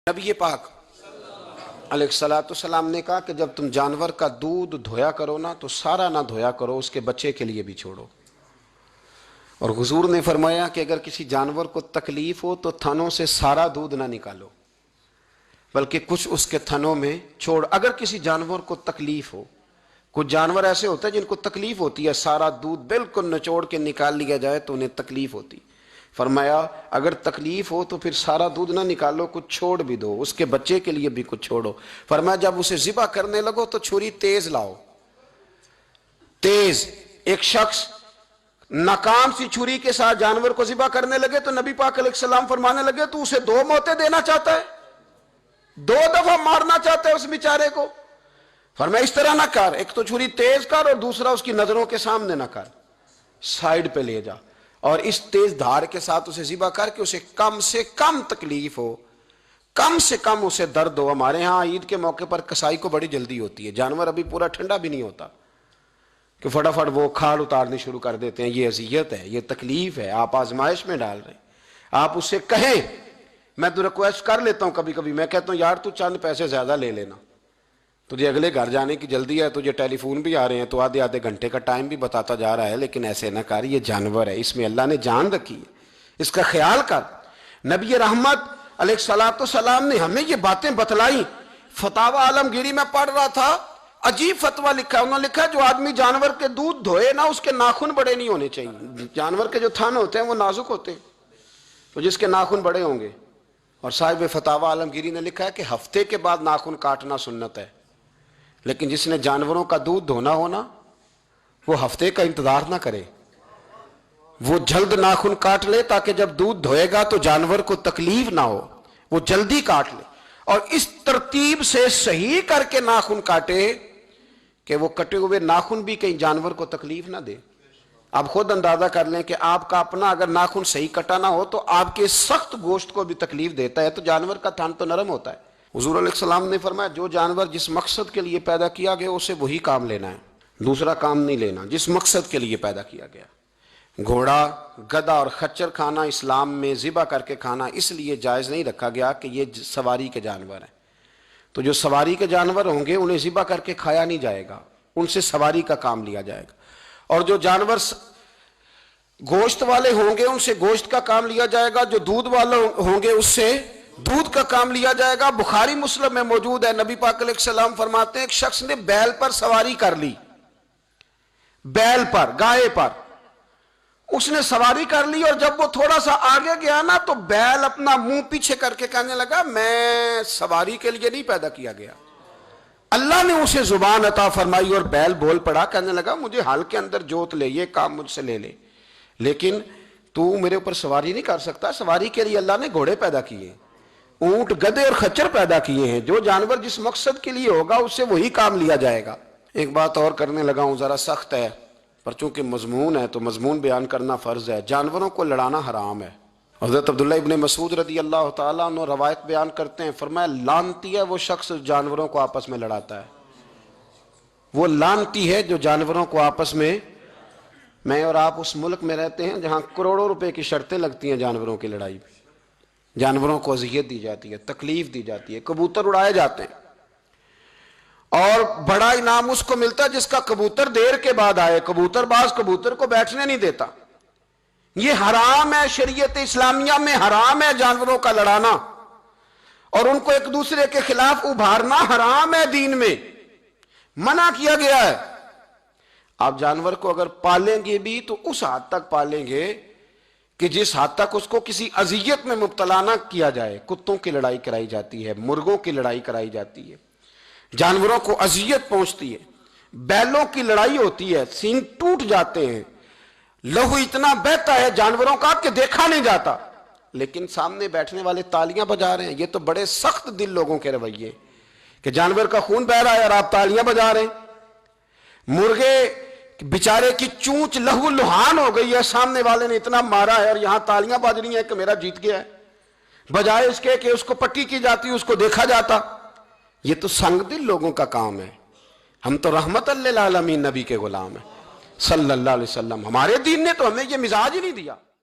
نبی پاک علیہ السلام نے کہا کہ جب تم جانور کا دودھ دھویا کرو نا تو سارا نہ دھویا کرو، اس کے بچے کے لیے بھی چھوڑو۔ اور حضور نے فرمایا کہ اگر کسی جانور کو تکلیف ہو تو تھنوں سے سارا دودھ نہ نکالو، بلکہ کچھ اس کے تھنوں میں چھوڑ۔ اگر کسی جانور کو تکلیف ہو، کچھ جانور ایسے ہوتے ہیں جن کو تکلیف ہوتی ہے، سارا دودھ بالکل نچوڑ کے نکال لیا جائے تو انہیں تکلیف ہوتی، فرمایا اگر تکلیف ہو تو پھر سارا دودھ نہ نکالو، کچھ چھوڑ بھی دو، اس کے بچے کے لیے بھی کچھ چھوڑو۔ فرمایا جب اسے ذبح کرنے لگو تو چھری تیز لاؤ، تیز۔ ایک شخص ناکام سی چھری کے ساتھ جانور کو ذبح کرنے لگے تو نبی پاک علیہ السلام فرمانے لگے تو اسے 2 موتیں دینا چاہتا ہے، 2 دفعہ مارنا چاہتا ہے اس بیچارے کو؟ فرمایا اس طرح نہ کر، ایک تو چھری تیز کر اور دوسرا اس کی نظروں کے سامنے نہ کر، سائیڈ پہ لے جا اور اس تیز دھار کے ساتھ اسے ذبح کر کے اسے کم سے کم تکلیف ہو، کم سے کم اسے درد ہو۔ ہمارے ہاں عید کے موقع پر کسائی کو بڑی جلدی ہوتی ہے، جانور ابھی پورا ٹھنڈا بھی نہیں ہوتا کہ فٹافٹ وہ کھال اتارنی شروع کر دیتے ہیں۔ یہ اذیت ہے، یہ تکلیف ہے، آپ آزمائش میں ڈال رہے ہیں۔ آپ اس سے کہیں، میں تو ریکویسٹ کر لیتا ہوں کبھی کبھی، میں کہتا ہوں یار تو چند پیسے زیادہ لے لینا، تجھے اگلے گھر جانے کی جلدی ہے، تجھے ٹیلی فون بھی آ رہے ہیں تو آدھے گھنٹے کا ٹائم بھی بتاتا جا رہا ہے، لیکن ایسے نہ کر، یہ جانور ہے، اس میں اللہ نے جان رکھی ہے، اس کا خیال کر۔ نبی رحمت علیہ السلام نے ہمیں یہ باتیں بتلائیں۔ فتاوی عالمگیری میں پڑھ رہا تھا، عجیب فتویٰ لکھا ہے، انہوں نے لکھا جو آدمی جانور کے دودھ دھوئے نا اس کے ناخن بڑے نہیں ہونے چاہیے۔ جانور کے جو تھن ہوتے ہیں وہ نازک ہوتے ہیں، تو جس کے ناخن بڑے ہوں گے۔ اور صاحب فتاوی عالمگیری نے لکھا ہے کہ ہفتے کے بعد ناخن کاٹنا سنت ہے، لیکن جس نے جانوروں کا دودھ دھونا ہونا وہ ہفتے کا انتظار نہ کرے، وہ جلد ناخن کاٹ لے تاکہ جب دودھ دھوئے گا تو جانور کو تکلیف نہ ہو، وہ جلدی کاٹ لے اور اس ترتیب سے صحیح کر کے ناخن کاٹے کہ وہ کٹے ہوئے ناخن بھی کہیں جانور کو تکلیف نہ دے۔ آپ خود اندازہ کر لیں کہ آپ کا اپنا اگر ناخن صحیح کٹا نہ ہو تو آپ کے سخت گوشت کو بھی تکلیف دیتا ہے، تو جانور کا تھن تو نرم ہوتا ہے۔ حضور علیہ السلام نے فرمایا جو جانور جس مقصد کے لیے پیدا کیا گیا اسے وہی کام لینا ہے، دوسرا کام نہیں لینا، جس مقصد کے لیے پیدا کیا گیا۔ گھوڑا، گدھا اور خچر کھانا اسلام میں ذبح کر کے کھانا اس لیے جائز نہیں رکھا گیا کہ یہ سواری کے جانور ہیں، تو جو سواری کے جانور ہوں گے انہیں ذبح کر کے کھایا نہیں جائے گا، ان سے سواری کا کام لیا جائے گا۔ اور جو جانور گوشت والے ہوں گے ان سے گوشت کا کام لیا جائے گا، جو دودھ والے ہوں گے اس سے دودھ کا کام لیا جائے گا۔ بخاری مسلم میں موجود ہے، نبی پاک علیہ السلام فرماتے ہیں ایک شخص نے بیل پر سواری کر لی، بیل پر، گائے پر اس نے سواری کر لی، اور جب وہ تھوڑا سا آگے گیا نا تو بیل اپنا منہ پیچھے کر کے کہنے لگا میں سواری کے لیے نہیں پیدا کیا گیا۔ اللہ نے اسے زبان عطا فرمائی اور بیل بول پڑا، کہنے لگا مجھے حل کے اندر جوت لے، یہ کام مجھ سے لے لے، لیکن تو میرے اوپر سواری نہیں کر سکتا، سواری کے لیے اللہ نے گھوڑے پیدا کیے، اونٹ، گدھے اور خچر پیدا کیے ہیں، جو جانور جس مقصد کے لیے ہوگا اس سے وہی کام لیا جائے گا۔ ایک بات اور کرنے لگا ہوں، ذرا سخت ہے پر چونکہ مضمون ہے تو مضمون بیان کرنا فرض ہے۔ جانوروں کو لڑانا حرام ہے۔ حضرت عبداللہ ابن مسعود رضی اللہ تعالیٰ عنہ روایت بیان کرتے ہیں، فرمایا لعنتی ہے وہ شخص جانوروں کو آپس میں لڑاتا ہے، وہ لعنتی ہے جو جانوروں کو آپس میں۔ میں اور آپ اس ملک میں رہتے ہیں جہاں کروڑوں روپے کی شرطیں لگتی ہیں جانوروں کی لڑائی پہ، جانوروں کو اذیت دی جاتی ہے، تکلیف دی جاتی ہے، کبوتر اڑائے جاتے ہیں اور بڑا انعام اس کو ملتا ہے جس کا کبوتر دیر کے بعد آئے، کبوتر باز کبوتر کو بیٹھنے نہیں دیتا۔ یہ حرام ہے، شریعت اسلامیہ میں حرام ہے جانوروں کا لڑانا، اور ان کو ایک دوسرے کے خلاف ابھارنا حرام ہے، دین میں منع کیا گیا ہے۔ آپ جانور کو اگر پالیں گے بھی تو اس حد تک پالیں گے کہ جس حد تک اس کو کسی اذیت میں مبتلا نہ کیا جائے۔ کتوں کی لڑائی کرائی جاتی ہے، مرغوں کی لڑائی کرائی جاتی ہے، جانوروں کو اذیت پہنچتی ہے۔ بیلوں کی لڑائی ہوتی ہے، سینگ ٹوٹ جاتے ہیں، لہو اتنا بہتا ہے جانوروں کا کہ دیکھا نہیں جاتا، لیکن سامنے بیٹھنے والے تالیاں بجا رہے ہیں۔ یہ تو بڑے سخت دل لوگوں کے رویے کہ جانور کا خون بہ رہا ہے اور آپ تالیاں بجا رہے ہیں۔ مرغے بیچارے کی چونچ لہو لہان ہو گئی ہے، سامنے والے نے اتنا مارا ہے اور یہاں تالیاں بج رہی ہیں کہ میرا جیت گیا ہے، بجائے اس کے کہ اس کو پٹی کی جاتی، اس کو دیکھا جاتا۔ یہ تو سنگ دل لوگوں کا کام ہے۔ ہم تو رحمت للعالمین نبی کے غلام ہیں صلی اللہ علیہ وسلم، ہمارے دین نے تو ہمیں یہ مزاج ہی نہیں دیا۔